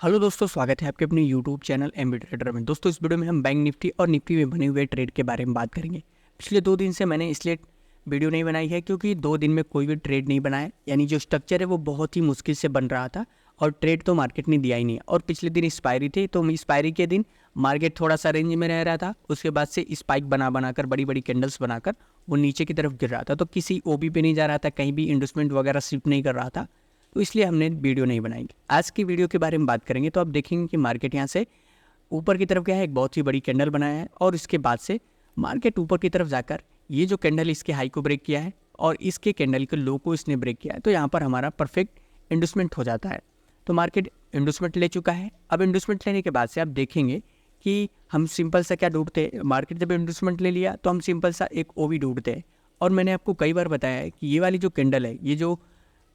Hello दोस्तों, स्वागत है आपके अपने यूट्यूब चैनल एमबी ट्रेडर में। दोस्तों, इस वीडियो में हम बैंक निफ्टी और निफ्टी में बने हुए ट्रेड के बारे में बात करेंगे। पिछले 2 दिन से मैंने इसलिए वीडियो नहीं बनाई है क्योंकि 2 दिन में कोई भी ट्रेड नहीं बना है, यानी जो स्ट्रक्चर है वो बहुत ही मुश्किल से बन रहा था और ट्रेड तो मार्केट ने दिया ही नहीं। और पिछले दिन एक्सपायरी थी, तो एक्सपायरी के दिन मार्केट थोड़ा सा रेंज में रह रहा था। उसके बाद से स्पाइक बनाकर बड़ी बड़ी कैंडल्स बनाकर वो नीचे की तरफ गिर रहा था, तो किसी ओबी पे नहीं जा रहा था, कहीं भी इन्वेस्टमेंट वगैरह शिफ्ट नहीं कर रहा था, तो इसलिए हमने वीडियो नहीं बनाई। आज की वीडियो के बारे में बात करेंगे तो आप देखेंगे कि मार्केट यहाँ से ऊपर की तरफ गया है, एक बहुत ही बड़ी कैंडल बनाया है और इसके बाद से मार्केट ऊपर की तरफ जाकर ये जो कैंडल इसके हाई को ब्रेक किया है और इसके कैंडल के लो को इसने ब्रेक किया है, तो यहाँ पर हमारा परफेक्ट इंडस्टमेंट हो जाता है। तो मार्केट इंडस्टमेंट ले चुका है। अब इंडस्टमेंट लेने के बाद से आप देखेंगे कि हम सिंपल सा क्या ढूंढते हैं। मार्केट जब इंडस्टमेंट ले लिया तो हम सिंपल सा एक ओवी ढूंढते हैं। और मैंने आपको कई बार बताया है कि ये वाली जो कैंडल है, ये जो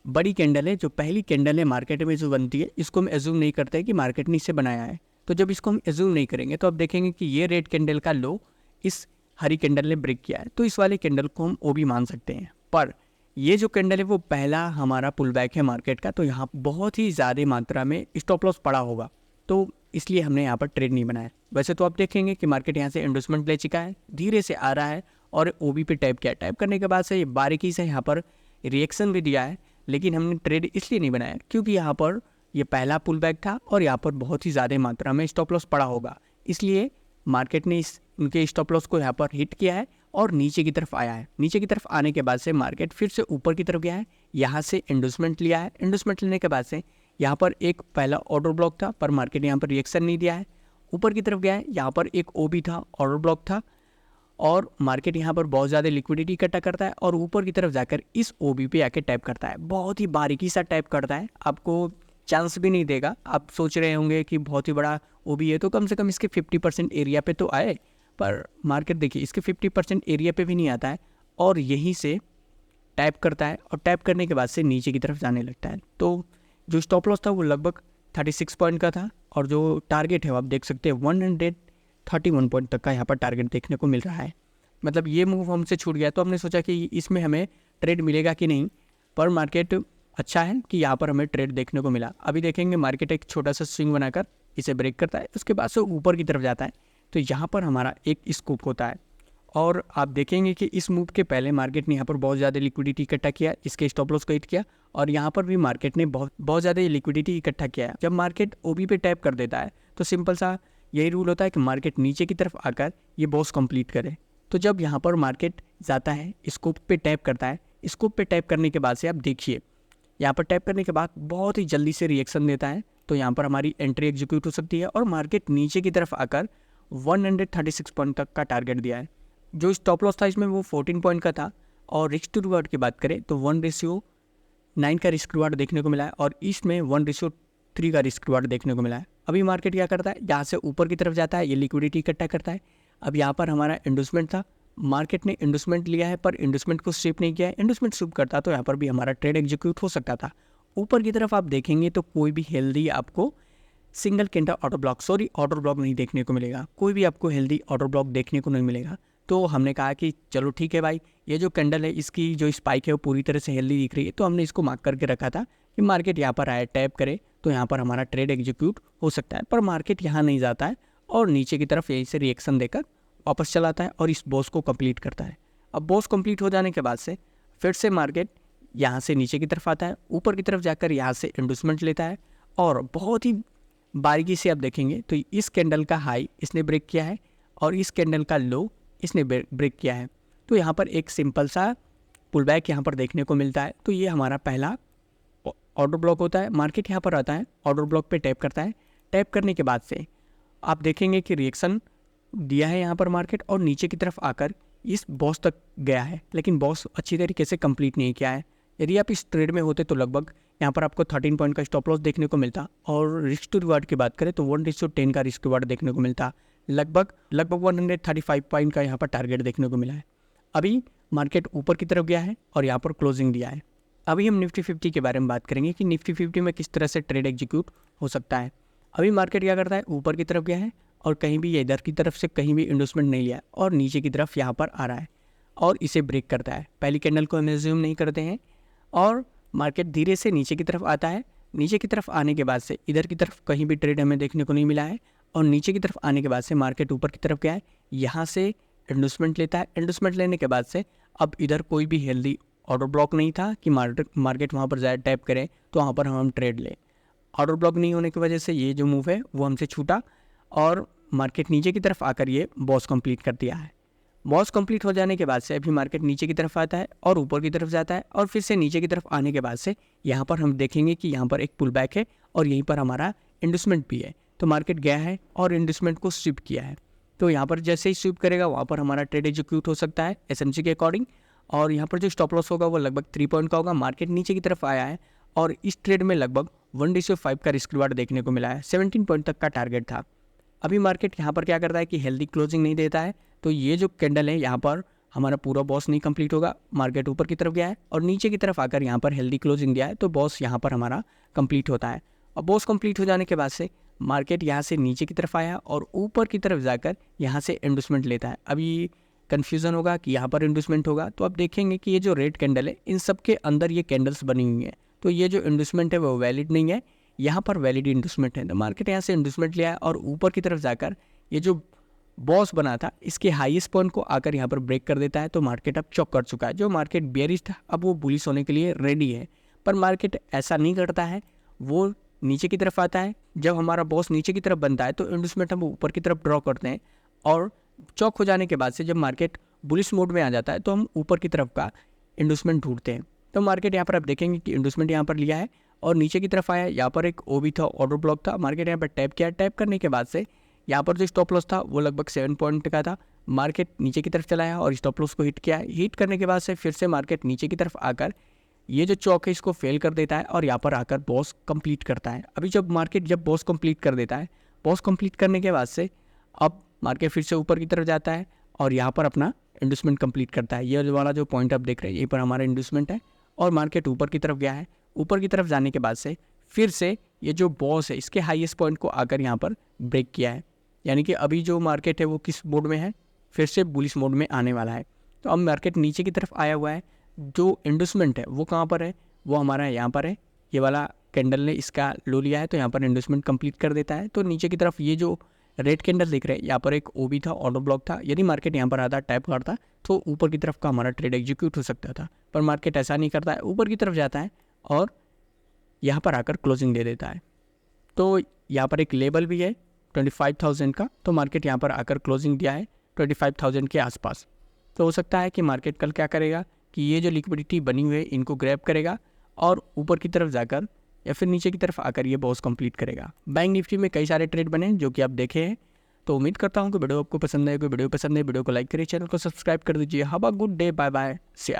बड़ी कैंडल है, जो पहली कैंडल है मार्केट में जो बनती है, इसको हम एज्यूम नहीं करते कि मार्केट ने इसे बनाया है। तो जब इसको हम एज्यूम नहीं करेंगे तो आप देखेंगे कि ये रेड कैंडल का लो इस हरी कैंडल ने ब्रेक किया है, तो इस वाले कैंडल को हम ओबी मान सकते हैं। पर ये जो कैंडल है वो पहला हमारा पुल बैक है मार्केट का, तो यहाँ बहुत ही ज़्यादा मात्रा में स्टॉप लॉस पड़ा होगा, तो इसलिए हमने यहाँ पर ट्रेड नहीं बनाया। वैसे तो आप देखेंगे कि मार्केट यहाँ से इंडस्टमेंट ले चुका है, धीरे से आ रहा है और ओबी पे टैप किया। टैप करने के बाद से ये बारीकी से यहाँ पर रिएक्शन भी दिया है, लेकिन हमने ट्रेड इसलिए नहीं बनाया क्योंकि यहाँ पर ये पहला पुल बैक था और यहाँ पर बहुत ही ज़्यादा मात्रा में स्टॉप लॉस पड़ा होगा, इसलिए मार्केट ने उनके स्टॉप लॉस को यहाँ पर हिट किया है और नीचे की तरफ आया है। नीचे की तरफ आने के बाद से मार्केट फिर से ऊपर की तरफ गया है, यहाँ से इंडस्टमेंट लिया है। इंडस्टमेंट लेने के बाद से यहाँ पर एक पहला ऑर्डर ब्लॉक था, पर मार्केट यहाँ पर रिएक्शन नहीं दिया है, ऊपर की तरफ गया है। यहाँ पर एक ओबी था, ऑर्डर ब्लॉक था, और मार्केट यहाँ पर बहुत ज़्यादा लिक्विडिटी इकट्ठा करता है और ऊपर की तरफ जाकर इस ओबी पे आके टैप करता है। बहुत ही बारीकी सा टैप करता है, आपको चांस भी नहीं देगा। आप सोच रहे होंगे कि बहुत ही बड़ा ओबी है तो कम से कम इसके 50% एरिया पे तो आए, पर मार्केट देखिए इसके 50% एरिया पे भी नहीं आता है और यहीं से टैप करता है और टैप करने के बाद से नीचे की तरफ जाने लगता है। तो जो स्टॉप लॉस था वो लगभग 36 पॉइंट का था और जो टारगेट है वो आप देख सकते हैं 131 पॉइंट तक का यहाँ पर टारगेट देखने को मिल रहा है। मतलब ये मूव हमसे छूट गया तो हमने सोचा कि इसमें हमें ट्रेड मिलेगा कि नहीं, पर मार्केट अच्छा है कि यहाँ पर हमें ट्रेड देखने को मिला। अभी देखेंगे मार्केट एक छोटा सा स्विंग बनाकर इसे ब्रेक करता है, उसके बाद से ऊपर की तरफ जाता है, तो यहाँ पर हमारा एक स्कूप होता है। और आप देखेंगे कि इस मूव के पहले मार्केट ने यहाँ पर बहुत ज़्यादा लिक्विडिटी इकट्ठा किया, इसके स्टॉप लॉस को हिट किया और यहाँ पर भी मार्केट ने बहुत ज़्यादा लिक्विडिटी इकट्ठा किया है। जब मार्केट ओबी पे टैप कर देता है तो सिंपल सा यही रूल होता है कि मार्केट नीचे की तरफ आकर ये बॉस कंप्लीट करे। तो जब यहाँ पर मार्केट जाता है, स्कोप पे टैप करता है, स्कोप पे टैप करने के बाद से आप देखिए यहाँ पर टैप करने के बाद बहुत ही जल्दी से रिएक्शन देता है, तो यहाँ पर हमारी एंट्री एग्जीक्यूट हो सकती है और मार्केट नीचे की तरफ आकर 136 पॉइंट तक का टारगेट दिया है। जो स्टॉप लॉस था इसमें वो 14 पॉइंट का था और रिस्क टू रिवार्ड की बात करें तो 1:9 का रिस्क रिवार्ड देखने को मिला है और इसमें 1:3 का रिस्क रिवार्ड देखने को मिला है। अभी मार्केट क्या करता है, यहाँ से ऊपर की तरफ जाता है, ये लिक्विडिटी इकट्ठा करता है। अब यहाँ पर हमारा इंडस्टमेंट था, मार्केट ने इंडस्टमेंट लिया है पर इंडस्टमेंट को स्विप नहीं किया है। इंडस्टमेंट स्विप करता तो यहाँ पर भी हमारा ट्रेड एग्जीक्यूट हो सकता था। ऊपर की तरफ आप देखेंगे तो कोई भी हेल्दी आपको सिंगल कैंडल ऑर्डर ब्लॉक नहीं देखने को मिलेगा, कोई भी आपको हेल्दी ऑर्डर ब्लॉक देखने को नहीं मिलेगा। तो हमने कहा कि चलो ठीक है भाई, ये जो कैंडल है इसकी जो स्पाइक है वो पूरी तरह से हेल्दी दिख रही है, तो हमने इसको मार्क करके रखा था कि मार्केट यहाँ पर आए टैप करे तो यहाँ पर हमारा ट्रेड एग्जीक्यूट हो सकता है। पर मार्केट यहाँ नहीं जाता है और नीचे की तरफ यहीं से रिएक्शन देकर वापस चलाता है और इस बॉस को कंप्लीट करता है। अब बॉस कंप्लीट हो जाने के बाद से फिर से मार्केट यहाँ से नीचे की तरफ आता है, ऊपर की तरफ जाकर यहाँ से इंडस्टमेंट लेता है और बहुत ही बारीकी से आप देखेंगे तो इस कैंडल का हाई इसने ब्रेक किया है और इस कैंडल का लो इसने ब्रेक किया है। तो यहाँ पर एक सिंपल सा पुल बैक यहाँ पर देखने को मिलता है। तो ये हमारा पहला ऑर्डर ब्लॉक होता है। मार्केट यहाँ पर आता है, ऑर्डर ब्लॉक पे टैप करता है, टैप करने के बाद से आप देखेंगे कि रिएक्शन दिया है यहाँ पर मार्केट और नीचे की तरफ आकर इस बॉस तक गया है, लेकिन बॉस अच्छी तरीके से कंप्लीट नहीं किया है। यदि आप इस ट्रेड में होते तो लगभग यहाँ पर आपको 13 पॉइंट का स्टॉप लॉस देखने को मिलता और रिस्क टू रिवार्ड की बात करें तो 1:10 का रिस्क रिवार्ड देखने को मिलता। लगभग 135 पॉइंट का यहाँ पर टारगेट देखने को मिला है। अभी मार्केट ऊपर की तरफ गया है और यहाँ पर क्लोजिंग दिया है। अभी हम निफ्टी 50 के बारे में बात करेंगे कि निफ्टी 50 में किस तरह से ट्रेड एग्जीक्यूट हो सकता है। अभी मार्केट क्या करता है, ऊपर की तरफ गया है और कहीं भी इधर की तरफ से कहीं भी इन्वेस्टमेंट नहीं लिया और नीचे की तरफ यहाँ पर आ रहा है और इसे ब्रेक करता है। पहली कैंडल को हम एज्यूम नहीं करते हैं और मार्केट धीरे से नीचे की तरफ आता है, नीचे की तरफ आने के बाद से इधर की तरफ कहीं भी ट्रेड हमें देखने को नहीं मिला है, और नीचे की तरफ आने के बाद से मार्केट ऊपर की तरफ गया है, यहाँ से इंडोसमेंट लेता है। इंडोसमेंट लेने के बाद से अब इधर कोई भी हेल्दी ऑर्डर ब्लॉक नहीं था कि मार्केट वहाँ पर जाए टैप करें तो वहाँ पर हम ट्रेड लें। ऑर्डर ब्लॉक नहीं होने की वजह से ये जो मूव है वो हमसे छूटा और मार्केट नीचे की तरफ आकर ये बॉस कंप्लीट कर दिया है। बॉस कंप्लीट हो जाने के बाद से अभी मार्केट नीचे की तरफ आता है और ऊपर की तरफ जाता है, और फिर से नीचे की तरफ आने के बाद से यहाँ पर हम देखेंगे कि यहाँ पर एक पुल बैक है और यहीं पर हमारा इंडोसमेंट भी है। तो मार्केट गया है और इंडोसमेंट को स्विप किया है, तो यहाँ पर जैसे ही स्विप करेगा वहाँ पर हमारा ट्रेड एग्जीक्यूट हो सकता है एसएमसी के अकॉर्डिंग, और यहाँ पर जो स्टॉप लॉस होगा वो लगभग 3 पॉइंट का होगा। मार्केट नीचे की तरफ आया है और इस ट्रेड में लगभग 1:5 का रिस्क रिवार्ड देखने को मिला है। 17 पॉइंट तक का टारगेट था। अभी मार्केट यहाँ पर क्या करता है कि हेल्दी क्लोजिंग नहीं देता है, तो ये जो कैंडल है यहाँ पर हमारा पूरा बॉस नहीं कंप्लीट होगा। मार्केट ऊपर की तरफ गया है और नीचे की तरफ आकर यहाँ पर हेल्दी क्लोजिंग दिया है, तो बॉस यहाँ पर हमारा कंप्लीट होता है। और बॉस कंप्लीट हो जाने के बाद से मार्केट यहाँ से नीचे की तरफ आया और ऊपर की तरफ जाकर यहाँ से इंडोसमेंट लेता है। अभी कन्फ्यूज़न होगा कि यहाँ पर इंडोसमेंट होगा, तो अब देखेंगे कि ये जो रेड कैंडल है इन सब के अंदर ये कैंडल्स बनी हुई हैं, तो ये जो इंडोसमेंट है वो वैलिड नहीं है, यहाँ पर वैलिड इंडोसमेंट है। तो मार्केट यहाँ से इंडोसमेंट लिया है और ऊपर की तरफ जाकर ये जो बॉस बना था इसके हाईएस्ट पॉइंट को आकर यहाँ पर ब्रेक कर देता है, तो मार्केट अब चौक कर चुका है। जो मार्केट बेयरिश था अब वो बुलिश होने के लिए रेडी है, पर मार्केट ऐसा नहीं करता है, वो नीचे की तरफ आता है। जब हमारा बॉस नीचे की तरफ बनता है तो इंडोसमेंट हम ऊपर की तरफ ड्रॉ करते हैं, और चौक हो जाने के बाद से जब मार्केट बुलिश मोड में आ जाता है तो हम ऊपर की तरफ का इंडोसमेंट ढूंढते हैं। तो मार्केट यहाँ पर आप देखेंगे कि इंडोसमेंट यहाँ पर लिया है और नीचे की तरफ आया। यहाँ पर एक ओबी था, ऑर्डर ब्लॉक था, मार्केट यहाँ पर टैप किया। टैप करने के बाद से यहाँ पर जो स्टॉप लॉस था वो लगभग 7 पॉइंट का था। मार्केट नीचे की तरफ चला है और स्टॉप लॉस को हिट किया। हिट करने के बाद से फिर से मार्केट नीचे की तरफ आकर ये जो चौक है इसको फेल कर देता है और यहाँ पर आकर बॉस कंप्लीट करता है। अभी जब मार्केट बॉस कंप्लीट कर देता है, बॉस कंप्लीट करने के बाद से अब मार्केट फिर से ऊपर की तरफ जाता है और यहाँ पर अपना इंडोसमेंट कंप्लीट करता है। ये वाला जो पॉइंट आप देख रहे हैं यहीं पर हमारा इंडोसमेंट है और मार्केट ऊपर की तरफ गया है। ऊपर की तरफ जाने के बाद से फिर से ये जो बॉस है इसके हाईएस्ट पॉइंट को आकर यहाँ पर ब्रेक किया है, यानी कि अभी जो मार्केट है वो किस मोड में है, फिर से बुलिश मोड में आने वाला है। तो अब मार्केट नीचे की तरफ आया हुआ है। जो इंडोसमेंट है वो कहाँ पर है, वो हमारा यहाँ पर है। ये वाला कैंडल ने इसका लो लिया है तो यहाँ पर इंडोसमेंट कंप्लीट कर देता है। तो नीचे की तरफ ये जो रेड कैंडल दिख रहे हैं यहाँ पर एक ओबी था, ऑर्डर ब्लॉक था। यदि मार्केट यहाँ पर आता टैप करता तो ऊपर की तरफ का हमारा ट्रेड एग्जीक्यूट हो सकता था, पर मार्केट ऐसा नहीं करता है, ऊपर की तरफ जाता है और यहाँ पर आकर क्लोजिंग दे देता है। तो यहाँ पर एक लेवल भी है 25,000 का, तो मार्केट यहाँ पर आकर क्लोजिंग दिया है 25,000 के आसपास। तो हो सकता है कि मार्केट कल क्या करेगा कि ये जो लिक्विडिटी बनी हुई है इनको ग्रैब करेगा और ऊपर की तरफ जाकर या फिर नीचे की तरफ आकर ये बॉस कंप्लीट करेगा। बैंक निफ्टी में कई सारे ट्रेड बने जो कि आप देखे हैं। तो उम्मीद करता हूँ कि वीडियो आपको पसंद है। कोई वीडियो पसंद है वीडियो को लाइक करिए, चैनल को सब्सक्राइब कर दीजिए। Have a good day, bye bye, see you.